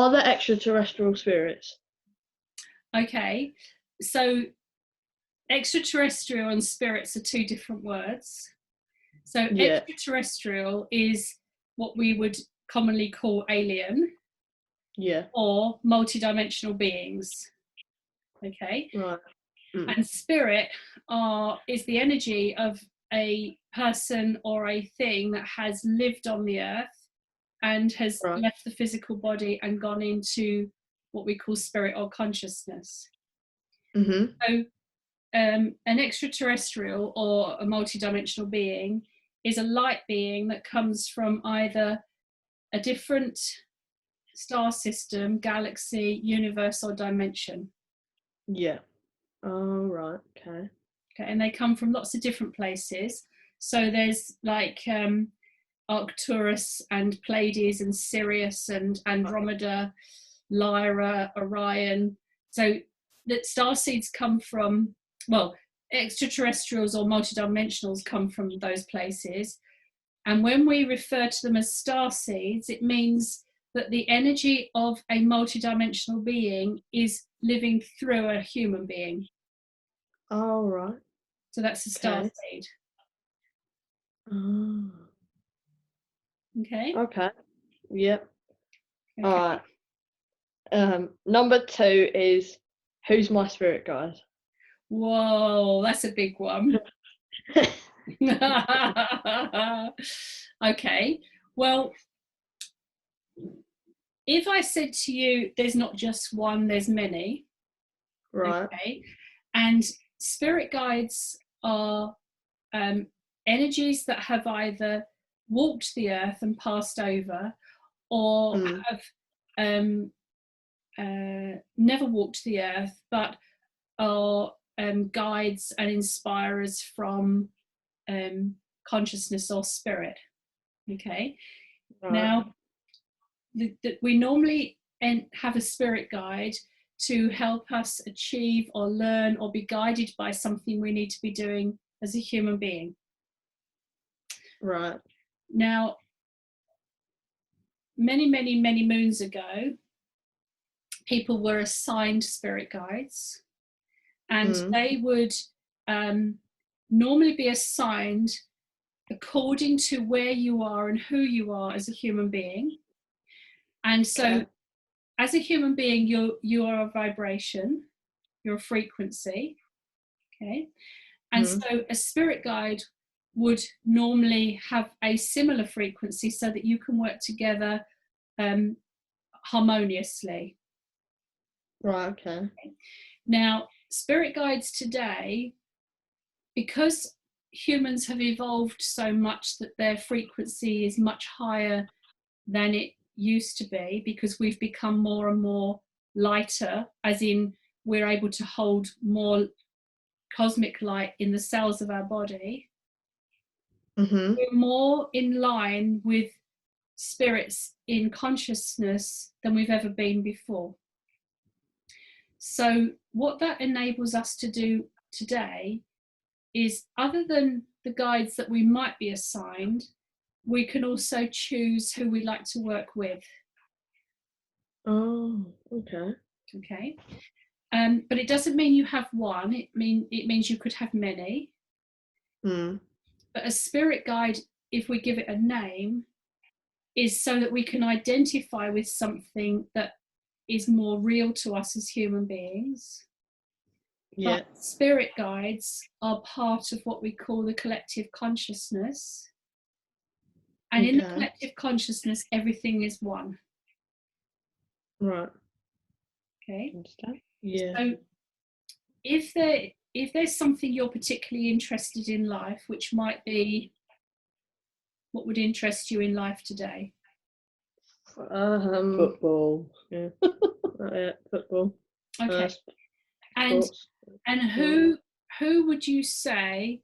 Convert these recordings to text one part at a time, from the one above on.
Are there extraterrestrial spirits? Okay, so extraterrestrial and spirits are two different words. So Yeah. extraterrestrial is what we would commonly call alien Yeah. or multidimensional beings. Okay, Right. and spirit is the energy of a person or a thing that has lived on the earth and has Right. left the physical body and gone into what we call spirit or consciousness. Mhm. So an extraterrestrial or a multidimensional being is a light being that comes from either a different star system, galaxy, universe, or dimension. Yeah. Oh, right. Okay. Okay, and they come from lots of different places. So there's like Arcturus and Pleiades and Sirius and Andromeda, Lyra, Orion. So that star seeds come from, well, extraterrestrials or multidimensionals come from those places. And when we refer to them as star seeds, it means that the energy of a multidimensional being is living through a human being. Oh, right. So that's a star Okay. seed. Oh. Okay. Okay. Yep. All Okay. right. Number 2 is who's my spirit guide? Whoa, that's a big one. Okay. Well, if I said to you, there's not just one, there's many. Right. Okay. And spirit guides are energies that have either walked the earth and passed over or have never walked the earth but are guides and inspirers from consciousness or spirit. Okay. Right. Now, we normally have a spirit guide to help us achieve or learn or be guided by something we need to be doing as a human being. Right. Now, many, many, many moons ago, people were assigned spirit guides, and they would normally be assigned according to where you are and who you are as a human being. And so, Okay. as a human being, you are a vibration, you're a frequency. Okay. And so a spirit guide would normally have a similar frequency so that you can work together harmoniously. Right. Okay. Now, spirit guides today, because humans have evolved so much that their frequency is much higher than it used to be, because we've become more and more lighter, as in we're able to hold more cosmic light in the cells of our body. We're more in line with spirits in consciousness than we've ever been before. So what that enables us to do today is, other than the guides that we might be assigned, we can also choose who we like to work with. Oh, okay. Okay. But it doesn't mean you have one. It means you could have many. But a spirit guide, if we give it a name, is so that we can identify with something that is more real to us as human beings. Yeah. But spirit guides are part of what we call the collective consciousness. And in the collective consciousness, everything is one. Right. Okay. Understand? Yeah. So if there's something you're particularly interested in life, which might be, what would interest you in life today? Football. Yeah. Yeah, football. Okay. And who would you say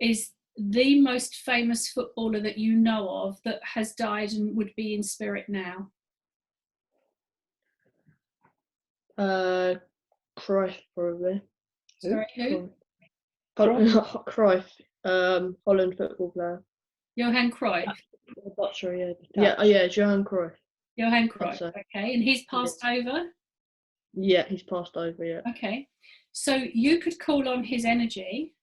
is the most famous footballer that you know of that has died and would be in spirit now? Cruyff, probably. Sorry, who? Cruyff. Holland football player. Johan Cruyff. Dutch, yeah. Yeah, Johan Cruyff. Johan I'd Cruyff. say. Okay, and he's passed over. Yeah, he's passed over. Yeah. Okay, so you could call on his energy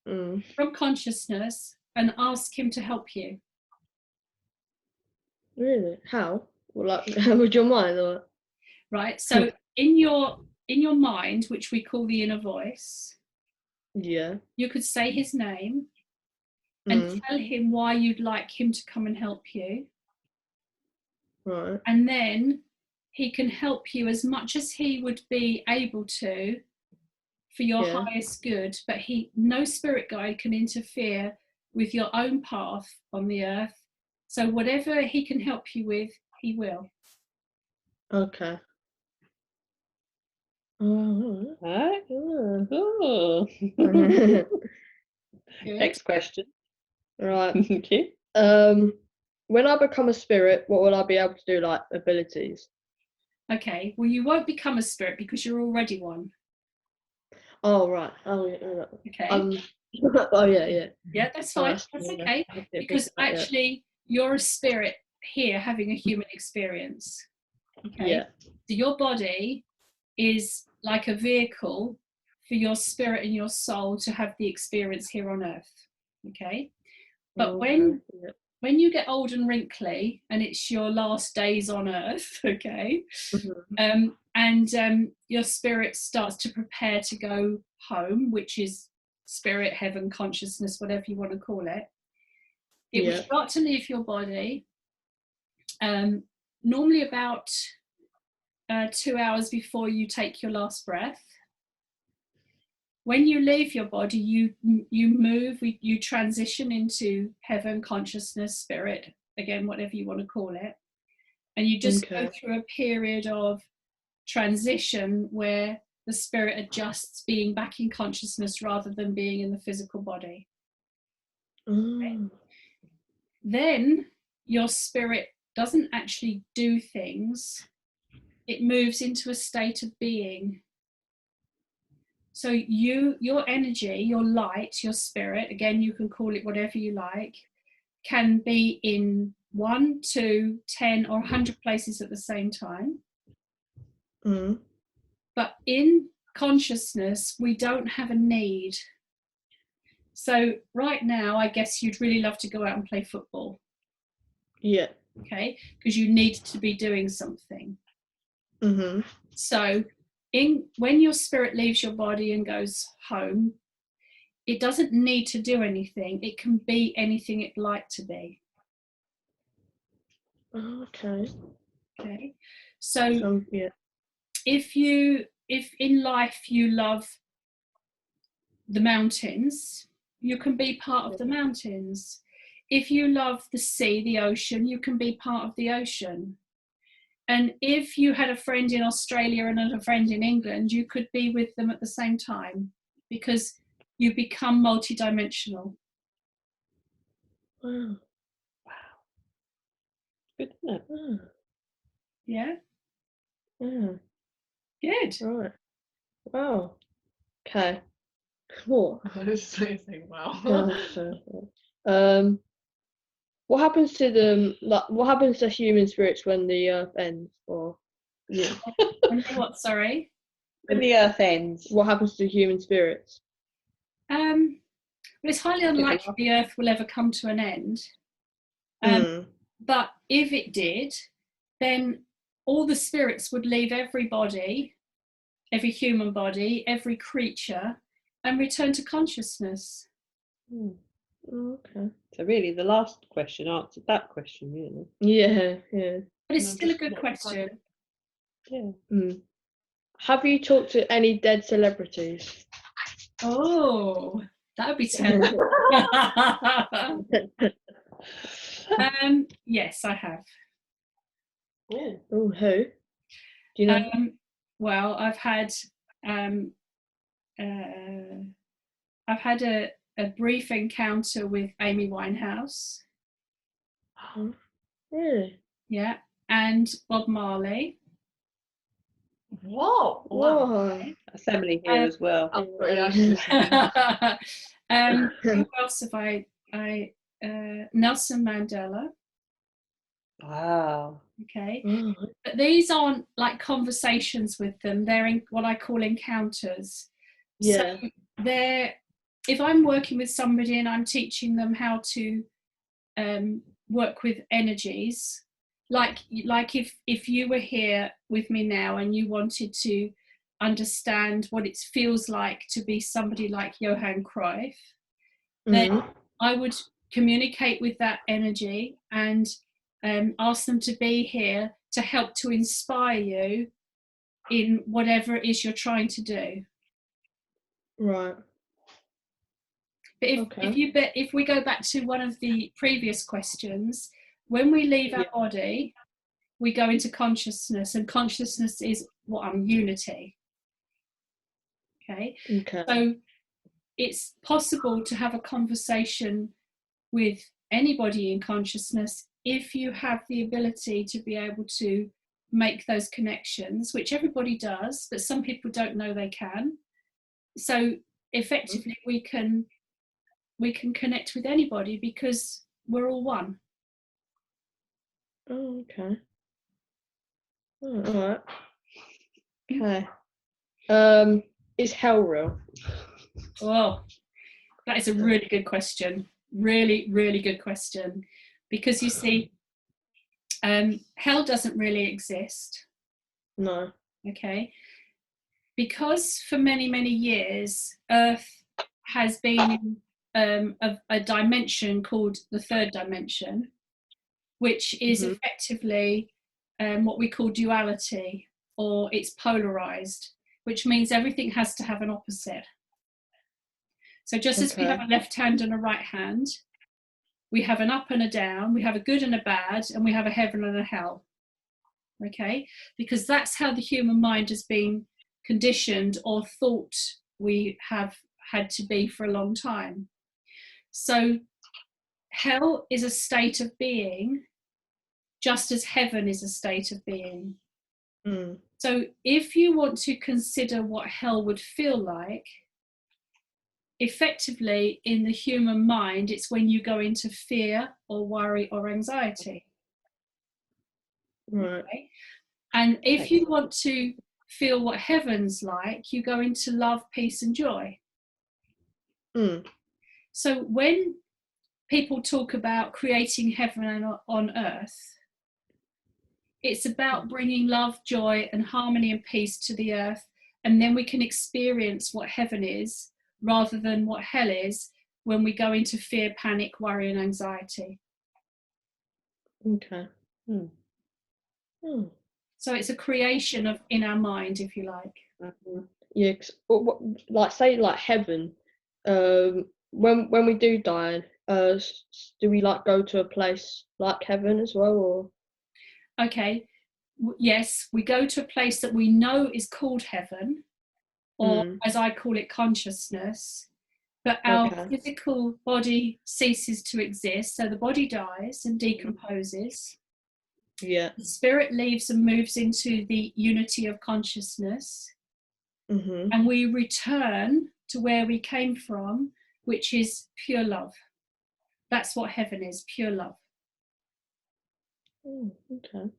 from consciousness and ask him to help you. Really? How? Well, like, with your mind, or? Right. So in your mind, which we call the inner voice, Yeah. you could say his name and tell him why you'd like him to come and help you. Right. And then he can help you as much as he would be able to for your highest good, but no spirit guide can interfere with your own path on the earth. So whatever he can help you with, he will. Okay. Next question. Right. Okay. When I become a spirit, what will I be able to do, like abilities? Okay. Well, you won't become a spirit because you're already one. Oh, right. Oh, yeah. Okay. Oh, yeah. Yeah, that's fine. That's okay. Because actually, you're a spirit here having a human experience. Okay. Yeah. So your body is like a vehicle for your spirit and your soul to have the experience here on earth. Okay. But when you get old and wrinkly and it's your last days on earth, okay, and your spirit starts to prepare to go home, which is spirit, heaven, consciousness, whatever you want to call it, it will start to leave your body normally about 2 hours before you take your last breath. When you leave your body, you move, you transition into heaven, consciousness, spirit, again, whatever you want to call it. And you just go through a period of transition where the spirit adjusts being back in consciousness rather than being in the physical body. Okay. Then your spirit doesn't actually do things. It moves into a state of being. So your energy, your light, your spirit, again, you can call it whatever you like, can be in 1, 2, 10, or 100 places at the same time. But in consciousness, we don't have a need. So right now, I guess you'd really love to go out and play football. Yeah. Okay, because you need to be doing something. So when your spirit leaves your body and goes home, it doesn't need to do anything. It can be anything it'd like to be. Okay. So if in life you love the mountains, you can be part of the mountains. If you love the sea, the ocean, you can be part of the ocean. And if you had a friend in Australia and a friend in England, you could be with them at the same time because you become multidimensional. Wow. Good, isn't it? Yeah? Yeah. Good. Right. Wow. Okay. What? I was saying, wow. What happens to them? Like, what happens to human spirits when the earth ends? Or yeah. When the what? Sorry. When the earth ends. What happens to human spirits? Well, it's highly unlikely the earth will ever come to an end. But if it did, then all the spirits would leave every body, every human body, every creature, and return to consciousness. Okay. So really, the last question answered that question, really. Yeah. But it's still a good question. Yeah. Have you talked to any dead celebrities? Oh, that would be terrible. Yes, I have. Oh, who? Do you know? Well, I've had a brief encounter with Amy Winehouse. Oh, really? Yeah, and Bob Marley. Whoa! Wow. Assembly here as well. Who else have I Nelson Mandela. Wow. Okay, Mm. but these aren't like conversations with them. They're in what I call encounters. Yeah. So they're, if I'm working with somebody and I'm teaching them how to work with energies, like if you were here with me now and you wanted to understand what it feels like to be somebody like Johann Cruyff, then Mm. I would communicate with that energy and ask them to be here to help to inspire you in whatever it is you're trying to do. Right. But Okay. if we go back to one of the previous questions, when we leave our Yeah. body, we go into consciousness, and consciousness is unity. Okay. Okay. So it's possible to have a conversation with anybody in consciousness if you have the ability to be able to make those connections, which everybody does, but some people don't know they can. So effectively we can connect with anybody because we're all one. Oh, okay. Oh, all right. Okay. Is hell real? Oh, that is a really good question. Really, really good question. Because you see, hell doesn't really exist. No. Okay. Because for many, many years, Earth has been in a dimension called the third dimension, which is effectively what we call duality, or it's polarized, which means everything has to have an opposite. So just as we have a left hand and a right hand, we have an up and a down, we have a good and a bad, and we have a heaven and a hell. Okay, because that's how the human mind has been conditioned or thought we have had to be for a long time. So hell is a state of being, just as heaven is a state of being. Mm. So if you want to consider what hell would feel like, effectively in the human mind, it's when you go into fear or worry or anxiety. Right. Okay? And if you want to feel what heaven's like, you go into love, peace, and joy. Mm. So when people talk about creating heaven on earth, it's about bringing love, joy, and harmony and peace to the earth, and then we can experience what heaven is rather than what hell is when we go into fear, panic, worry, and anxiety. Okay. Mm. Mm. So it's a creation of in our mind, if you like. Mm-hmm. Yeah. Like say like heaven. When we do die, do we like go to a place like heaven as well, or? Okay. Yes, we go to a place that we know is called heaven, or as I call it, consciousness, but our physical body ceases to exist. So the body dies and decomposes. Yeah. The spirit leaves and moves into the unity of consciousness. Mm-hmm. And we return to where we came from, which is pure love. That's what heaven is, pure love. Okay.